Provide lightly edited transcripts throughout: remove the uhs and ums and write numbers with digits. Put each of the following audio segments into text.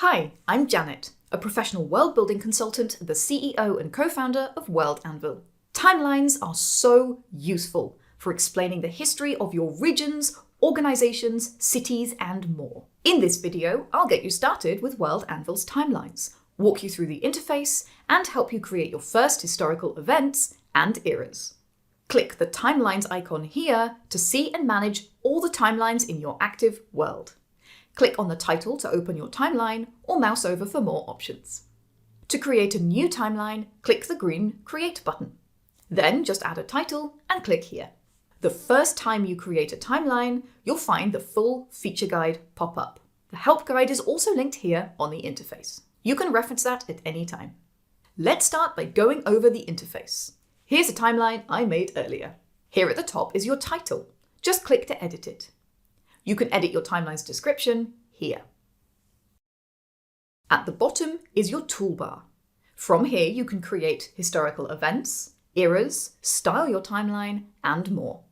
Hi, I'm Janet, a professional world-building consultant, the CEO and co-founder of World Anvil. Timelines are so useful for explaining the history of your regions, organizations, cities, and more. In this video, I'll get you started with World Anvil's timelines, walk you through the interface, and help you create your first historical events and eras. Click the timelines icon here to see and manage all the timelines in your active world. Click on the title to open your timeline, or mouse over for more options. To create a new timeline, click the green Create button. Then just add a title and click here. The first time you create a timeline, you'll find the full feature guide pop up. The help guide is also linked here on the interface. You can reference that at any time. Let's start by going over the interface. Here's a timeline I made earlier. Here at the top is your title. Just click to edit it. You can edit your timeline's description here. At the bottom is your toolbar. From here you can create historical events, eras, style your timeline, and more.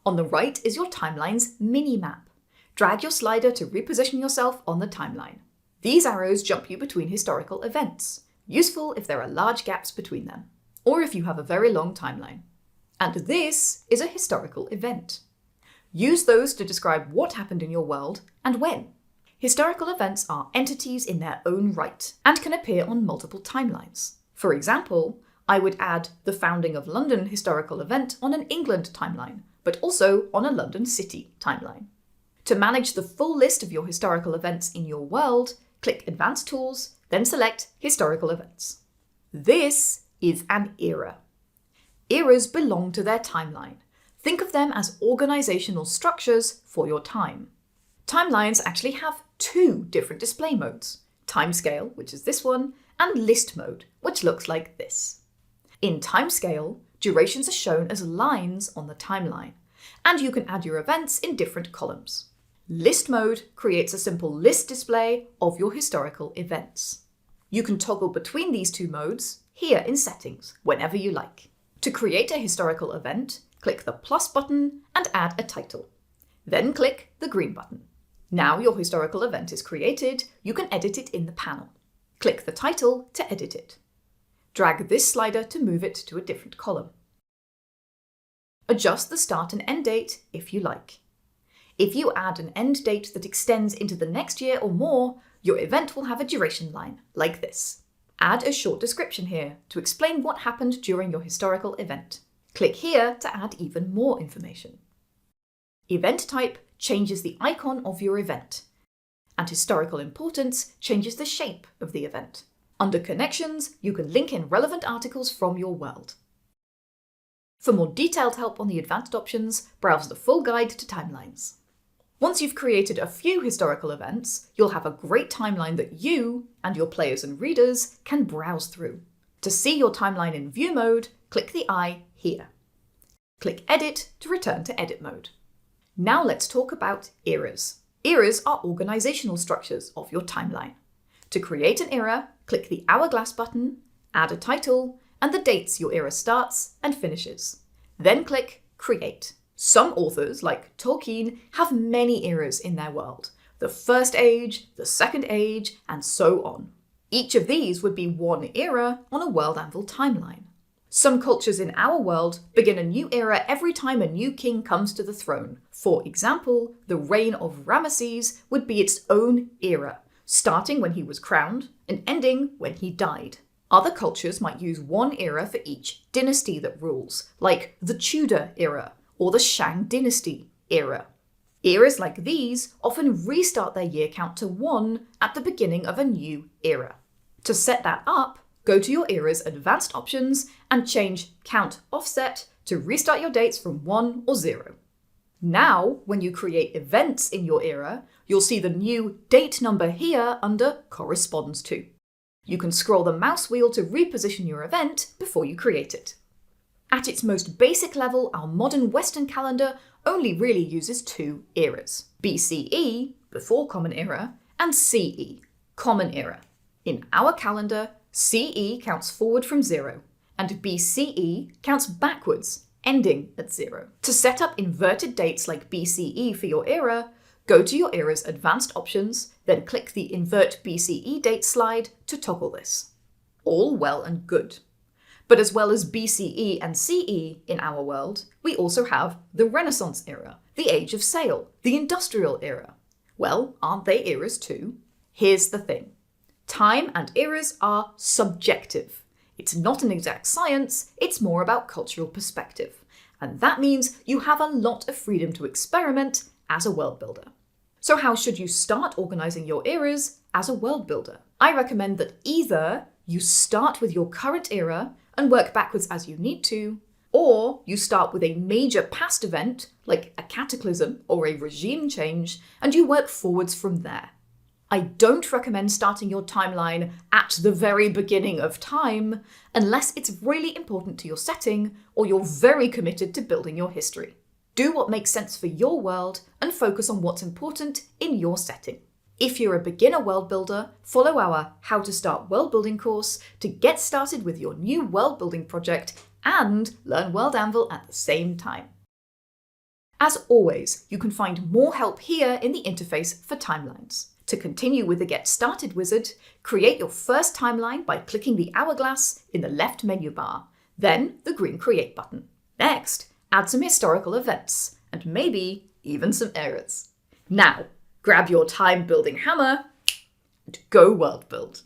On the right is your timeline's mini-map. Drag your slider to reposition yourself on the timeline. These arrows jump you between historical events, useful if there are large gaps between them, or if you have a very long timeline. And this is a historical event. Use those to describe what happened in your world and when. Historical events are entities in their own right and can appear on multiple timelines. For example, I would add the founding of London historical event on an England timeline, but also on a London City timeline. To manage the full list of your historical events in your world, click Advanced Tools, then select Historical Events. This is an era. Eras belong to their timeline. Think of them as organizational structures for your time. Timelines actually have two different display modes: Timescale, which is this one, and List mode, which looks like this. In Timescale, durations are shown as lines on the timeline, and you can add your events in different columns. List mode creates a simple list display of your historical events. You can toggle between these two modes here in Settings whenever you like. To create a historical event, click the plus button and add a title. Then click the green button. Now your historical event is created, you can edit it in the panel. Click the title to edit it. Drag this slider to move it to a different column. Adjust the start and end date if you like. If you add an end date that extends into the next year or more, your event will have a duration line, like this. Add a short description here to explain what happened during your historical event. Click here to add even more information. Event type changes the icon of your event, and historical importance changes the shape of the event. Under Connections, you can link in relevant articles from your world. For more detailed help on the advanced options, browse the full guide to timelines. Once you've created a few historical events, you'll have a great timeline that you and your players and readers can browse through. To see your timeline in view mode, click the eye here. Click Edit to return to edit mode. Now let's talk about eras. Eras are organizational structures of your timeline. To create an era, click the hourglass button, add a title, and the dates your era starts and finishes. Then click Create. Some authors, like Tolkien, have many eras in their world. The First Age, the Second Age, and so on. Each of these would be one era on a World Anvil timeline. Some cultures in our world begin a new era every time a new king comes to the throne. For example, the reign of Ramesses would be its own era, starting when he was crowned and ending when he died. Other cultures might use one era for each dynasty that rules, like the Tudor era or the Shang dynasty era. Eras like these often restart their year count to 1 at the beginning of a new era. To set that up, go to your era's advanced options and change Count Offset to restart your dates from 1 or 0. Now, when you create events in your era, you'll see the new date number here under Corresponds to. You can scroll the mouse wheel to reposition your event before you create it. At its most basic level, our modern Western calendar only really uses two eras: BCE, before Common Era, and CE, Common Era. In our calendar, CE counts forward from 0, and BCE counts backwards, ending at 0. To set up inverted dates like BCE for your era, Go to your era's advanced options, then click the Invert BCE date slide to toggle this. All well and good. But as well as BCE and CE in our world, we also have the Renaissance era, the Age of Sail, the Industrial era. Well, aren't they eras too? Here's the thing. Time and eras are subjective. It's not an exact science, it's more about cultural perspective. And that means you have a lot of freedom to experiment as a world builder. So how should you start organizing your eras as a world builder? I recommend that either you start with your current era and work backwards as you need to, or you start with a major past event, like a cataclysm or a regime change, and you work forwards from there. I don't recommend starting your timeline at the very beginning of time, unless it's really important to your setting or you're very committed to building your history. Do what makes sense for your world and focus on what's important in your setting. If you're a beginner world builder, follow our How to Start World Building course to get started with your new world building project and learn World Anvil at the same time. As always, you can find more help here in the interface for timelines. To continue with the Get Started wizard, create your first timeline by clicking the hourglass in the left menu bar, then the green Create button. Next, add some historical events, and maybe even some eras. Now, grab your time building hammer and go world build.